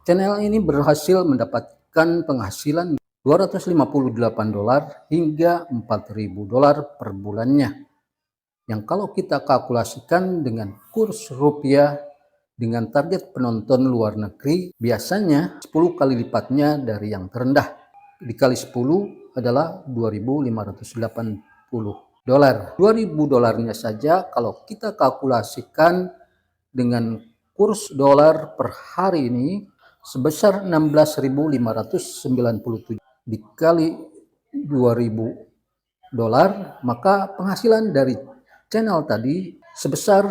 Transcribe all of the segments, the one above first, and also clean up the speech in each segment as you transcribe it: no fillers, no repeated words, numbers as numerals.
Channel ini berhasil mendapatkan penghasilan $258 hingga $4.000 per bulannya. Yang kalau kita kalkulasikan dengan kurs rupiah dengan target penonton luar negeri, biasanya 10 kali lipatnya dari yang terendah. Dikali 10 adalah $2.580. $2.000 saja kalau kita kalkulasikan dengan kurs dolar per hari ini sebesar 16.597 dikali $2.000, maka penghasilan dari channel tadi sebesar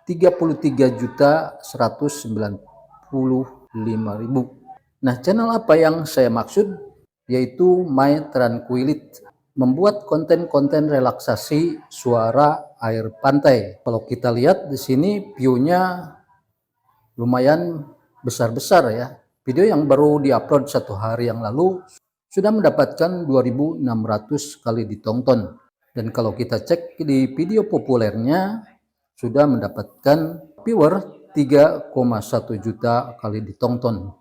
33.195.000. Nah, channel apa yang saya maksud? Yaitu My Tranquility, membuat konten-konten relaksasi suara air pantai. Kalau kita lihat di sini view-nya lumayan besar-besar ya. Video yang baru diupload 1 hari yang lalu sudah mendapatkan 2.600 kali ditonton. Dan kalau kita cek di video populernya sudah mendapatkan viewer 3,1 juta kali ditonton.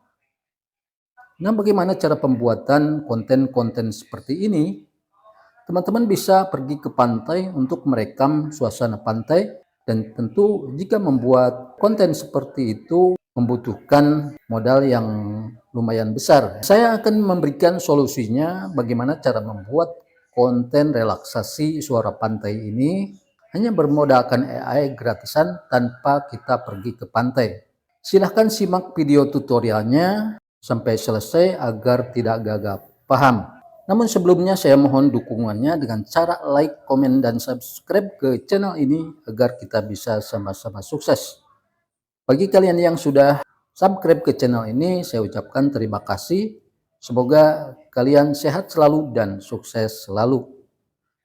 Nah, bagaimana cara pembuatan konten-konten seperti ini? Teman-teman bisa pergi ke pantai untuk merekam suasana pantai, dan tentu jika membuat konten seperti itu membutuhkan modal yang lumayan besar. Saya akan memberikan solusinya bagaimana cara membuat konten relaksasi suara pantai ini hanya bermodalkan AI gratisan tanpa kita pergi ke pantai. Silahkan simak video tutorialnya sampai selesai agar tidak gagal paham. Namun sebelumnya saya mohon dukungannya dengan cara like, komen, dan subscribe ke channel ini agar kita bisa sama-sama sukses. Bagi kalian yang sudah subscribe ke channel ini, saya ucapkan terima kasih. Semoga kalian sehat selalu dan sukses selalu.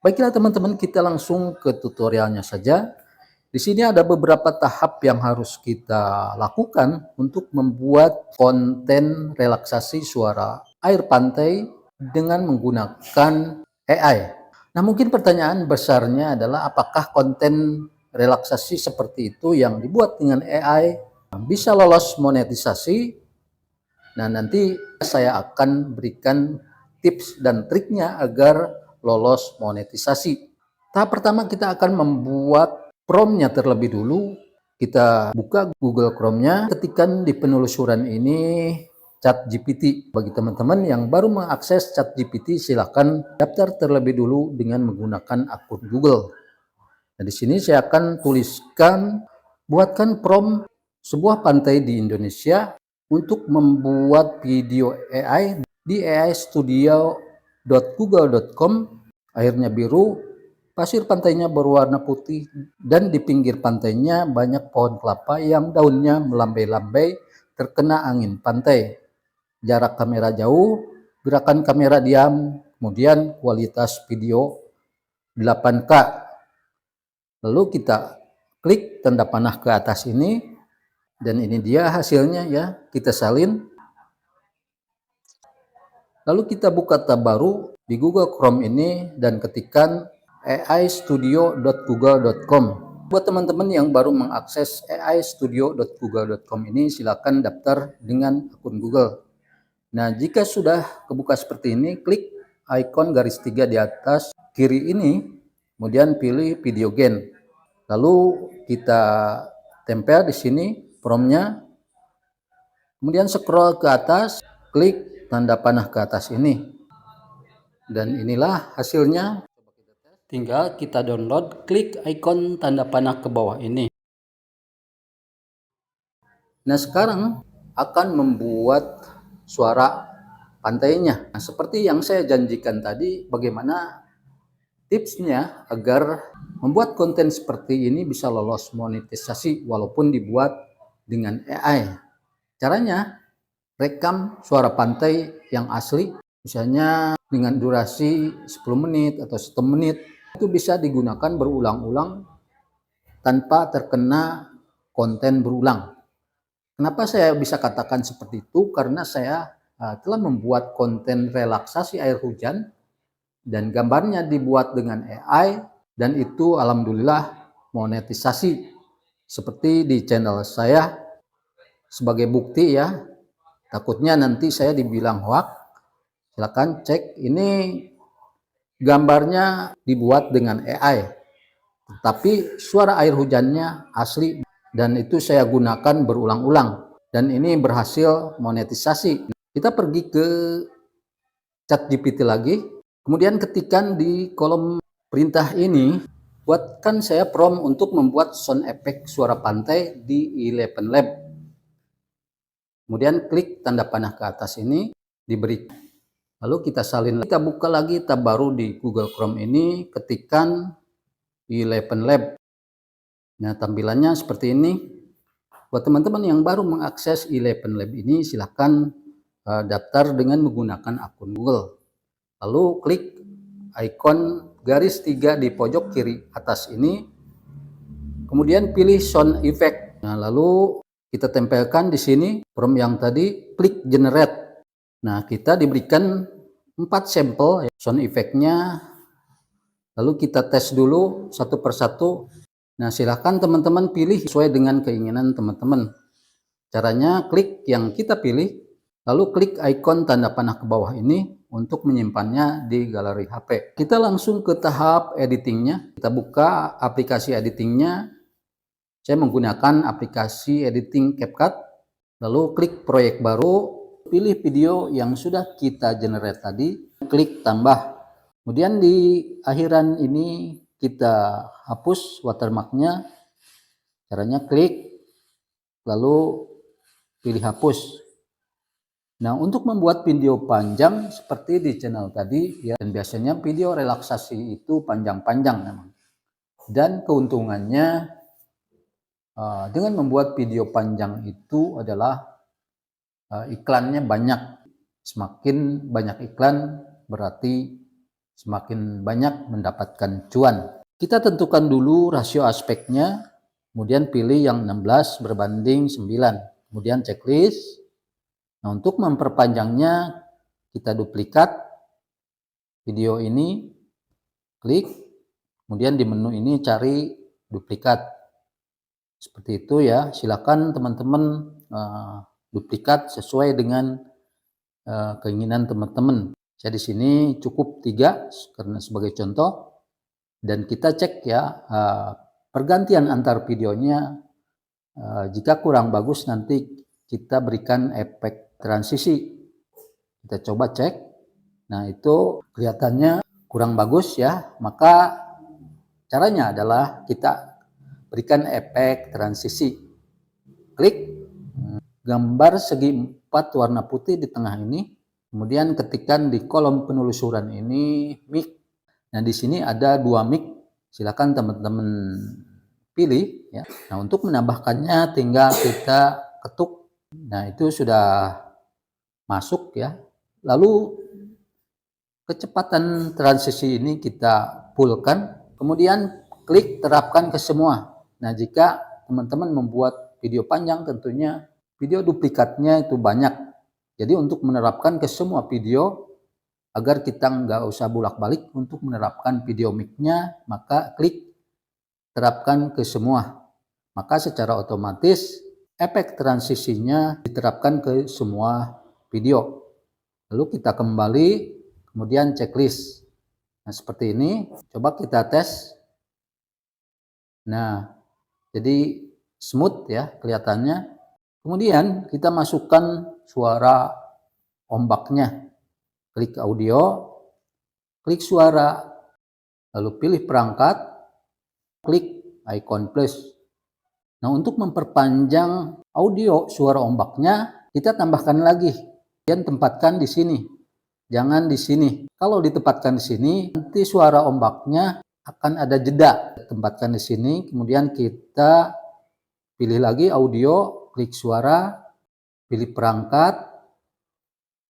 Baiklah teman-teman, kita langsung ke tutorialnya saja. Di sini ada beberapa tahap yang harus kita lakukan untuk membuat konten relaksasi suara air pantai dengan menggunakan AI. Nah, mungkin pertanyaan besarnya adalah apakah konten relaksasi seperti itu yang dibuat dengan AI bisa lolos monetisasi? Nah, nanti saya akan berikan tips dan triknya agar lolos monetisasi. Tahap pertama, kita akan membuat prompt-nya terlebih dulu. Kita buka Google Chrome-nya, ketikkan di penelusuran ini ChatGPT. Bagi teman-teman yang baru mengakses ChatGPT, silakan daftar terlebih dulu dengan menggunakan akun Google. Nah, di sini saya akan tuliskan, buatkan prompt sebuah pantai di Indonesia untuk membuat video AI di aistudio.google.com. Airnya biru, pasir pantainya berwarna putih, dan di pinggir pantainya banyak pohon kelapa yang daunnya melambai-lambai terkena angin pantai. Jarak kamera jauh, gerakan kamera diam, kemudian kualitas video 8K. Lalu kita klik tanda panah ke atas ini, dan ini dia hasilnya ya, kita salin. Lalu kita buka tab baru di Google Chrome ini dan ketikkan aistudio.google.com. Buat teman-teman yang baru mengakses aistudio.google.com ini, silakan daftar dengan akun Google. Nah, jika sudah kebuka seperti ini, klik ikon garis 3 di atas kiri ini, kemudian pilih video gen. Lalu kita tempel di sini prompt-nya. Kemudian scroll ke atas, klik tanda panah ke atas ini. Dan inilah hasilnya. Tinggal kita download, klik ikon tanda panah ke bawah ini. Nah, sekarang akan membuat suara pantainya. Nah, seperti yang saya janjikan tadi, bagaimana tipsnya agar membuat konten seperti ini bisa lolos monetisasi walaupun dibuat dengan AI. Caranya, rekam suara pantai yang asli, misalnya dengan durasi 10 menit atau 1 menit. Itu bisa digunakan berulang-ulang tanpa terkena konten berulang. Kenapa saya bisa katakan seperti itu? Karena saya telah membuat konten relaksasi air hujan dan gambarnya dibuat dengan AI, dan itu alhamdulillah monetisasi seperti di channel saya. Sebagai bukti ya, Takutnya nanti saya dibilang hoax. Silakan cek, ini gambarnya dibuat dengan AI, tapi suara air hujannya asli dan itu saya gunakan berulang-ulang dan ini berhasil monetisasi. Kita pergi ke ChatGPT lagi, kemudian ketikkan di kolom perintah ini, buatkan saya prompt untuk membuat sound effect suara pantai di Eleven Lab. Kemudian klik tanda panah ke atas ini, diberi. Lalu kita salin, kita buka lagi tab baru di Google Chrome ini, ketikkan Eleven Lab. Nah, tampilannya seperti ini. Buat teman-teman yang baru mengakses Eleven Lab ini, silahkan daftar dengan menggunakan akun Google. Lalu klik ikon garis 3 di pojok kiri atas ini, kemudian pilih sound effect. Nah, lalu kita tempelkan di sini prompt yang tadi, klik generate. Nah, kita diberikan 4 sampel sound effect-nya. Lalu kita tes dulu satu persatu. Nah, silahkan teman-teman pilih sesuai dengan keinginan teman-teman. Caranya klik yang kita pilih, lalu klik ikon tanda panah ke bawah ini untuk menyimpannya di galeri HP. Kita langsung ke tahap editingnya. Kita buka aplikasi editingnya. Saya menggunakan aplikasi editing CapCut. Lalu klik proyek baru, pilih video yang sudah kita generate tadi, klik tambah. Kemudian di akhiran ini kita hapus watermarknya. Caranya klik, lalu pilih hapus. Nah, untuk membuat video panjang seperti di channel tadi, ya, dan biasanya video relaksasi itu panjang-panjang memang. Dan keuntungannya dengan membuat video panjang itu adalah iklannya banyak. Semakin banyak iklan berarti semakin banyak mendapatkan cuan. Kita tentukan dulu rasio aspeknya, kemudian pilih yang 16 berbanding 9, kemudian checklist. Nah, untuk memperpanjangnya kita duplikat video ini, klik, kemudian di menu ini cari duplikat. Seperti itu ya, silakan teman-teman duplikat sesuai dengan keinginan teman-teman. Saya di sini cukup 3 karena sebagai contoh, dan kita cek ya pergantian antar videonya. Jika kurang bagus nanti kita berikan efek transisi. Kita coba cek. Nah, itu kelihatannya kurang bagus ya, maka caranya adalah kita berikan efek transisi. Klik gambar segi 4 warna putih di tengah ini, kemudian ketikkan di kolom penelusuran ini mic. Nah, di sini ada 2 mic, silakan teman-teman pilih ya. Nah, untuk menambahkannya tinggal kita ketuk. Nah, itu sudah masuk ya. Lalu kecepatan transisi ini kita fullkan, kemudian klik terapkan ke semua. Nah, jika teman-teman membuat video panjang, tentunya video duplikatnya itu banyak. Jadi untuk menerapkan ke semua video, agar kita nggak usah bolak-balik untuk menerapkan video mic-nya, maka klik terapkan ke semua. Maka secara otomatis efek transisinya diterapkan ke semua video. Lalu kita kembali, kemudian checklist. Nah, seperti ini. Coba kita tes. Nah, jadi smooth ya kelihatannya. Kemudian kita masukkan suara ombaknya. Klik audio, klik suara, lalu pilih perangkat, klik icon plus. Nah, untuk memperpanjang audio suara ombaknya, kita tambahkan lagi. Dan tempatkan di sini. Jangan di sini. Kalau ditempatkan di sini, nanti suara ombaknya akan ada jeda. Tempatkan di sini, kemudian kita pilih lagi audio, klik suara, pilih perangkat,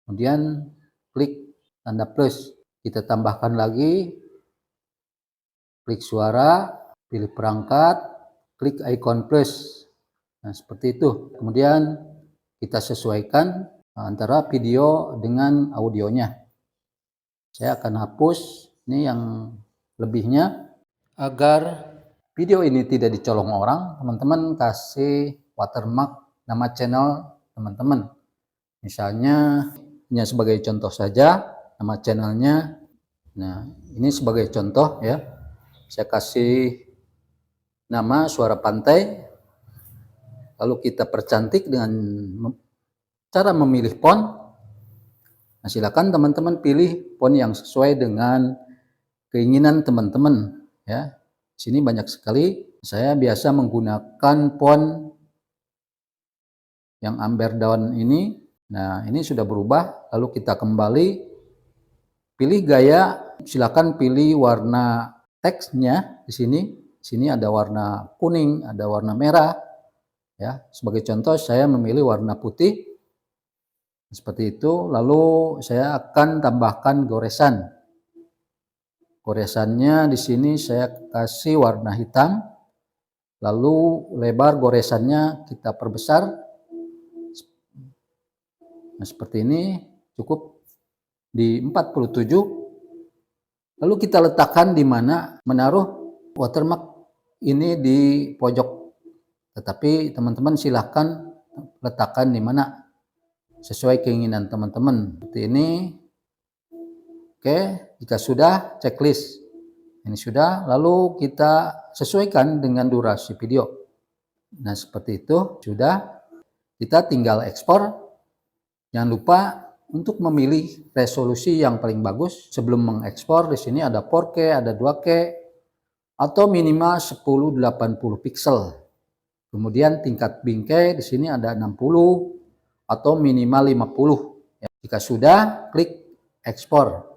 kemudian klik tanda plus. Kita tambahkan lagi, klik suara, pilih perangkat, klik icon plus. Nah, seperti itu. Kemudian kita sesuaikan antara video dengan audionya. Saya akan hapus ini yang lebihnya. Agar video ini tidak dicolong orang, teman-teman kasih watermark nama channel teman-teman. Misalnya, hanya sebagai contoh saja, nama channelnya. Nah, ini sebagai contoh ya. Saya kasih nama Suara Pantai. Lalu kita percantik dengan cara memilih font. Nah, silakan teman-teman pilih font yang sesuai dengan keinginan teman-teman ya. Sini banyak sekali. Saya biasa menggunakan font yang Amber Dawn ini. Nah, ini sudah berubah. Lalu kita kembali pilih gaya. Silakan pilih warna teksnya di sini. Di sini ada warna kuning, ada warna merah. Ya, sebagai contoh saya memilih warna putih. Seperti itu. Lalu saya akan tambahkan goresan. Goresannya di sini saya kasih warna hitam. Lalu lebar goresannya kita perbesar. Nah, seperti ini cukup di 47. Lalu kita letakkan di mana menaruh watermark ini di pojok. Tetapi teman-teman silahkan letakkan di mana sesuai keinginan teman-teman. Seperti ini. Oke, jika sudah, checklist. Ini sudah, lalu kita sesuaikan dengan durasi video. Nah, seperti itu sudah. Kita tinggal ekspor. Jangan lupa untuk memilih resolusi yang paling bagus. Sebelum mengekspor, di sini ada 4K, ada 2K, atau minimal 1080 pixel. Kemudian tingkat bingkai di sini ada 60 atau minimal 50. Jika sudah, klik ekspor.